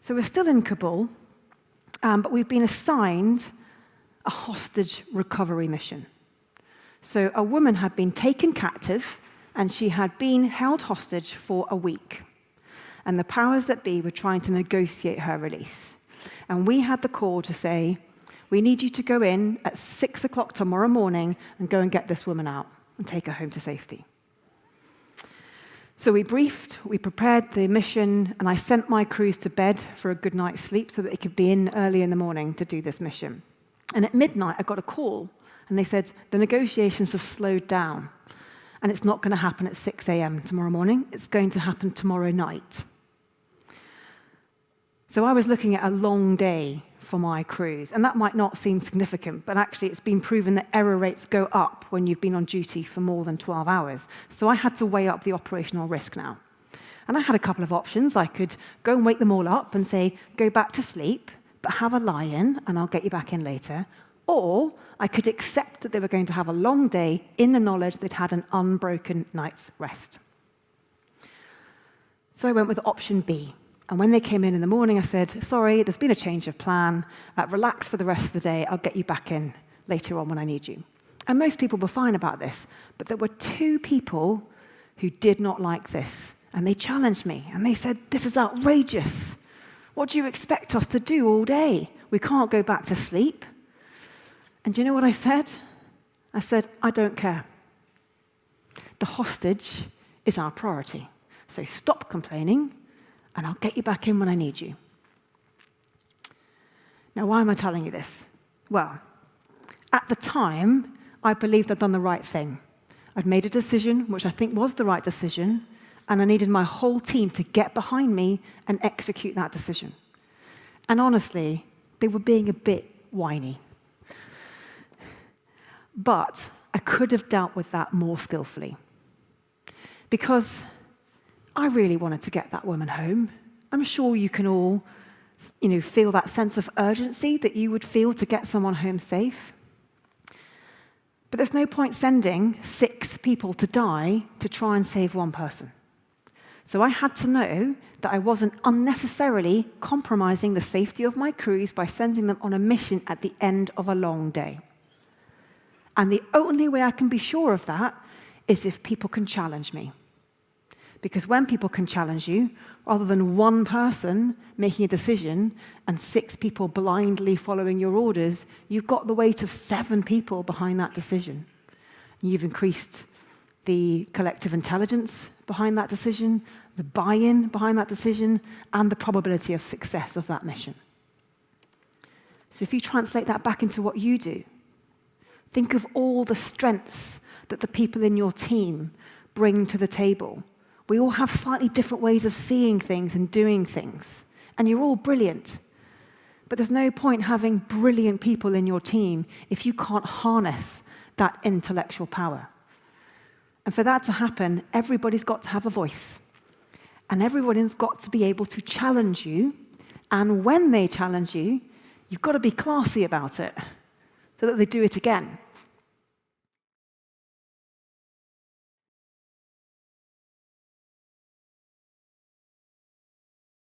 So we're still in Kabul, but we've been assigned a hostage recovery mission. So a woman had been taken captive, and she had been held hostage for a week. And the powers that be were trying to negotiate her release. And we had the call to say, we need you to go in at 6 o'clock tomorrow morning and go and get this woman out and take her home to safety. So we briefed, we prepared the mission, and I sent my crews to bed for a good night's sleep so that they could be in early in the morning to do this mission. And at midnight, I got a call, and they said, the negotiations have slowed down, and it's not going to happen at 6 a.m. tomorrow morning. It's going to happen tomorrow night. So I was looking at a long day for my crews, and that might not seem significant, but actually it's been proven that error rates go up when you've been on duty for more than 12 hours. So I had to weigh up the operational risk now. And I had a couple of options. I could go and wake them all up and say, go back to sleep, but have a lie-in, and I'll get you back in later. Or I could accept that they were going to have a long day in the knowledge they'd had an unbroken night's rest. So I went with option B. And when they came in the morning, I said, sorry, there's been a change of plan. Relax for the rest of the day. I'll get you back in later on when I need you. And most people were fine about this. But there were 2 people who did not like this. And they challenged me. And they said, this is outrageous. What do you expect us to do all day? We can't go back to sleep. And do you know what I said? I said, I don't care. The hostage is our priority. So stop complaining, and I'll get you back in when I need you. Now, why am I telling you this? Well, at the time, I believed I'd done the right thing. I'd made a decision, which I think was the right decision, and I needed my whole team to get behind me and execute that decision. And honestly, they were being a bit whiny. But I could have dealt with that more skillfully. Because I really wanted to get that woman home. I'm sure you can all, feel that sense of urgency that you would feel to get someone home safe. But there's no point sending 6 people to die to try and save 1 person. So I had to know that I wasn't unnecessarily compromising the safety of my crews by sending them on a mission at the end of a long day. And the only way I can be sure of that is if people can challenge me. Because when people can challenge you, rather than 1 person making a decision and 6 people blindly following your orders, you've got the weight of 7 people behind that decision. You've increased the collective intelligence behind that decision, the buy-in behind that decision, and the probability of success of that mission. So if you translate that back into what you do, think of all the strengths that the people in your team bring to the table. We all have slightly different ways of seeing things and doing things, and you're all brilliant. But there's no point having brilliant people in your team if you can't harness that intellectual power. And for that to happen, everybody's got to have a voice. And everyone's got to be able to challenge you. And when they challenge you, you've got to be classy about it so that they do it again.